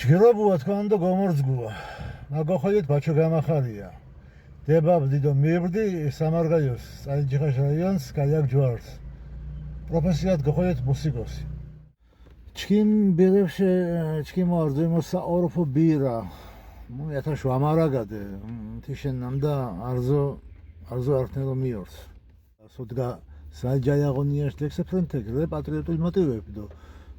ჯგირობუა თქვენ და გომორძგუა. მაგოხალით ბაჩო გამახარია. დებაბდი და მიებდი სამარგალიოს წაიჯიხაშ რაიონს გაიაკ ჯვარს. პროფესიად გოხალით მუსიკოსი. ჩქიმ ბერევშე ჩქიმ არზემო საორფო ბირა. ета შუამარაგადე თიშენ ნამდა არზო არტნერო მიორს. სოდგა საჯაიაღონიაშ ლექსეფრენთეკ რე პატრიოტული მოტივები და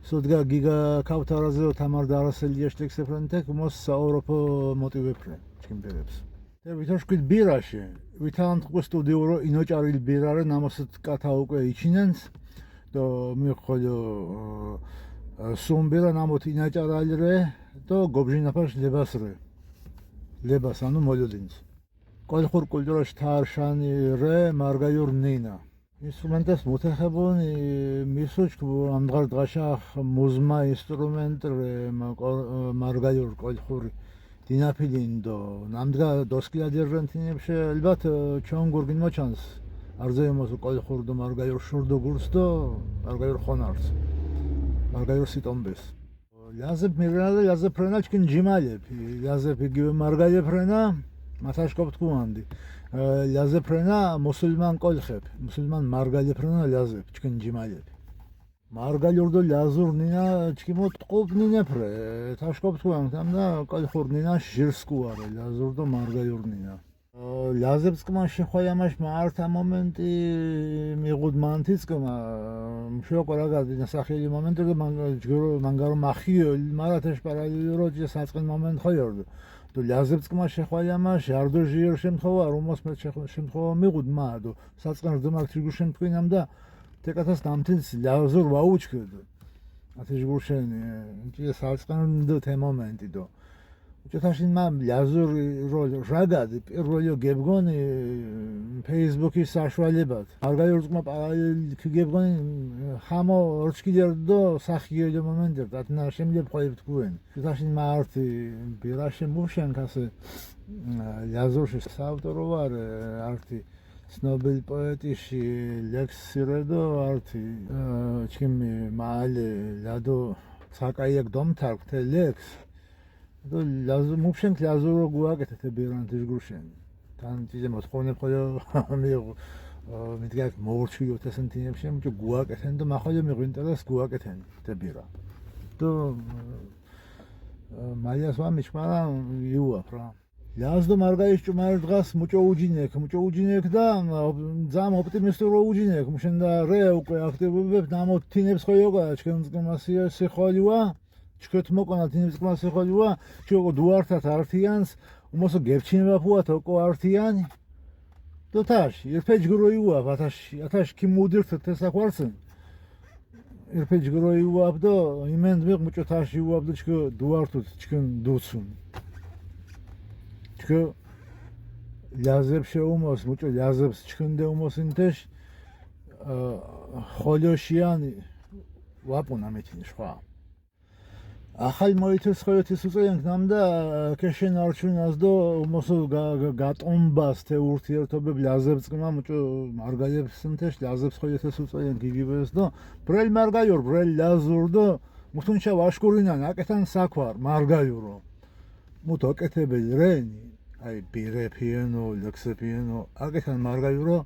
სოდგა გიგა ქავთარაზე თამარ დარასელიაშ ლექსეფრენთეკ მოს საორფო მოტივებფრენ ჩქიმ ბერებს. და ვითაშკით ბირაში ვითან სტუდიურო ინოჭარილ ბირარე ნამოსთ კათა უკვე იჩინენს და მიხოლო სუმბირა ნამოთ ინაჭარალრე და გობჟინაფაშ ლებასრე ლებას ანუ მოლოდინს კოლხურ კულტურაში თარშანი რე მარგაიურ ნინა ინსტრუმენტებს მუთეხებონი მისუჩკ ამდგარ დღაშა მუზმა ინსტრუმენტ რე მარგაიურ კოლხური დინაფილინ და ნამდგა დოსკილადერრენტინებში ალბათ ჩვენ გურგინ მოჩანს არზეიმოს კოლხურ და მარგაიურ შურდო გურს და მარგაიურ ხონარს მარგაიურ სიტომბეს ლაზებ მირალე ლაზებ ფრენა ჩკინ ჯიმალებ ლაზებ იგივე მარგაიე ფრენა მათაშკობ თქუანდი ლაზებ ფრენა მუსულმან კოლხებ მუსულმან მარგაიე ფრენა ლაზებ ჩკინ ჯიმალებ მარგაიურ და ლაზურ ნინა ჩკიმოთ ყობნინე ფრე თაშკობ თქუანდი ამდა კოლხურ ნინა ჟირსკუარე ლაზურ და მარგაიურ ნინა ლაზებსკმა შეხოიამაშ მართა მომენტი მიღუდ მანთისკმა მშოკო რაგადი ნასახელი მომენტი და მანგარო მახიო მარათაშ პარალელო ჯე საწყენ მომენტ ხოიორ და ლაზებსკმა შეხოიამაშ არდო ჟიერ შემთხვევა რომოს მე შემთხვევა მიღუდ მა და საწყენ რდმაკ თრიგუ შემთხვინამ და თეკათას დამთინს ლაზურ ვაუჩქდ ათეშ გუშენი ჯე საწყენ და მომენტი და ჩეთაშინ მამ ლაზური როლ რაგადი პირველი გებგონი ფეისბუქის საშუალებად მარგაიურზმა პარალელი გებგონი ხამო რჩკიდერ და სახიელი მომენტი დათნა შემლებ ყოლებ თქვენ ჩეთაშინ მარტი ბირაშე მუშენ კასე ლაზურში საავტორო ვარ არტი ცნობილ პოეტიში ლექსირე და არტი ჩიმი მალე ლადო საკაიაკ დომთარქ ლექს და მუშენ ლაზურო გუაკეთეთ ბერანტის გუშენ თან ძე მოთხოვნებ ხოლო მიიღო მიდგათ მოვურჩიოთ ესენთინებში მჭო გუაკეთენ და მახოლე მიგვინტერეს გუაკეთენ დებირა და მაიას ვამიჩმარა იუა რა ლაზდო მარგაიშ ჭუმარ დღას მჭო უჯინეკ და ძამ ოპტიმისტური უჯინეკ მუშენ და რე უკვე აქტივობებ დამოთინებს ხო იოგა ჩქენს გმასია სიხოლივა ჩქეთ მოკონათ ინსკმა სიხოლივა ჩოგო დუართათ ართიანს უმოსო გერჩინება ფუათო კო ართიანი და თაში ერფეჯგროიუა ათაშ კიმუდირთ თესაყვარსენ ერფეჯგროიუა და იმენ მიყმუჭო თაში უაბ და ჩქო დუართოთ ჩქენ დუცუნ ჩქო ლაზებ შეუმოს მუჭო ლაზებს ჩქენდე უმოსინთეშ ხოლოშიანი ვაპუნა მეთინი სხვა ახალ მოითეს ხოეთის უწევენ ნამდა ქეშენ არჩუნას და მოსო გატომბას թե ურთიერთობებ ლაზებსკმა მუჭო მარგაიებს სინთეშ ლაზებს ხოეთის უწევენ გიგიბეს და ბრელ მარგაიურ ბრელ ლაზურ და მუთუნჩა ვაშკურინან აკეთან საქვარ მარგაიურო მუთო აკეთებელი რენი აი ბირეფიენო ლექსეფიენო აკეთან მარგაიურო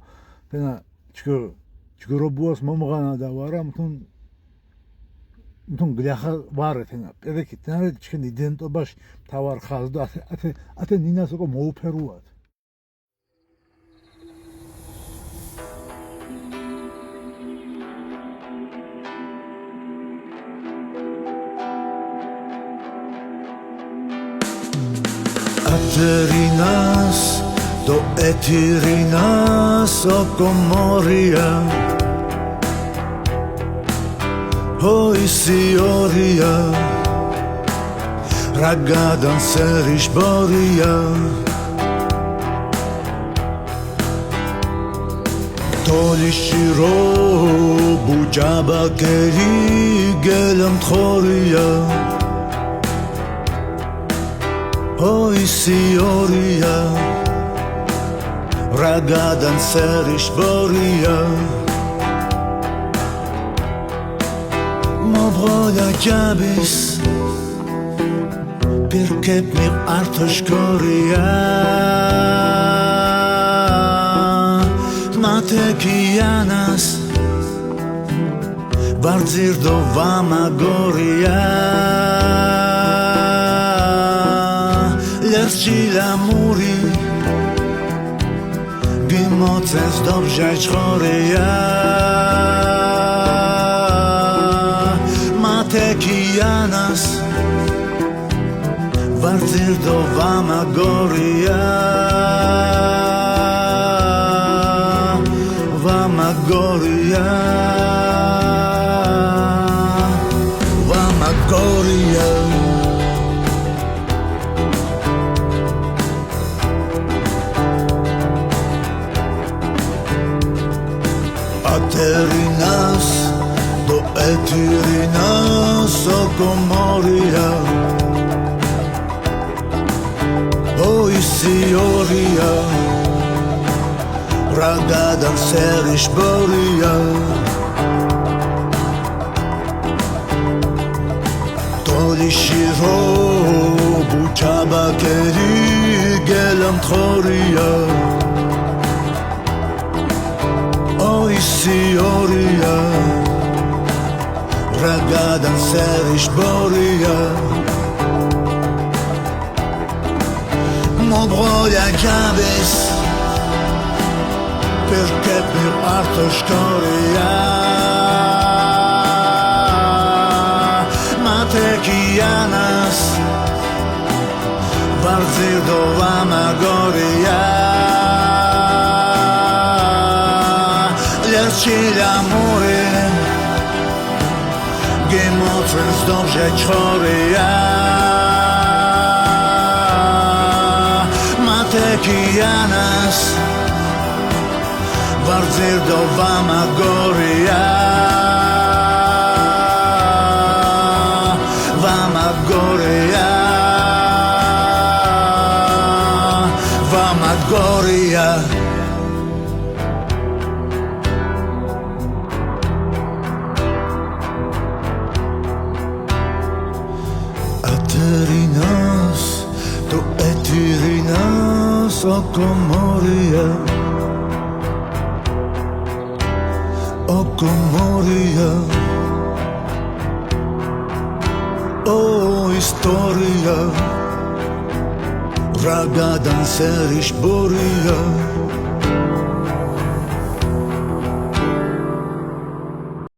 თენა ჩგრობუას მომღანა და ვარა მუთუნ გლახა ვარეთენა პედეკით ნარე ჩქენ იდენტობაში თავარ ხაზ და ათე ნინას უკვე მოუფერუათ ათერინას დო ეთირინას ოკომორია Hoy sioria ragadan serish boria Tolishiro bujaba keri gelam khoria Hoy sioria ragadan serish boria Mavrola cabis Pirkep mi artoshkoria Matekianas Barzirdo vamagoria Lerchila muri Gimoces dobrze choria Matekianas Barzirdo vamagoria Vamagoria Vamagoria Aterinas do etirinas okomoria Oi sioria Ragadan serish boria Toli shiro buchaba keri gelam khoria Oi sioria Ragadan serish boria Mobrolja kabes Perché per artoshkoria Matekianas Barzirdo vamagoria Lerchila muri Gemotrens dobrze choria Matekianas Barzirdo vamagoria Vamagoria Vamagoria Aterinas to etirinas okomoria Okomoria Oh historia Ragadan serish boria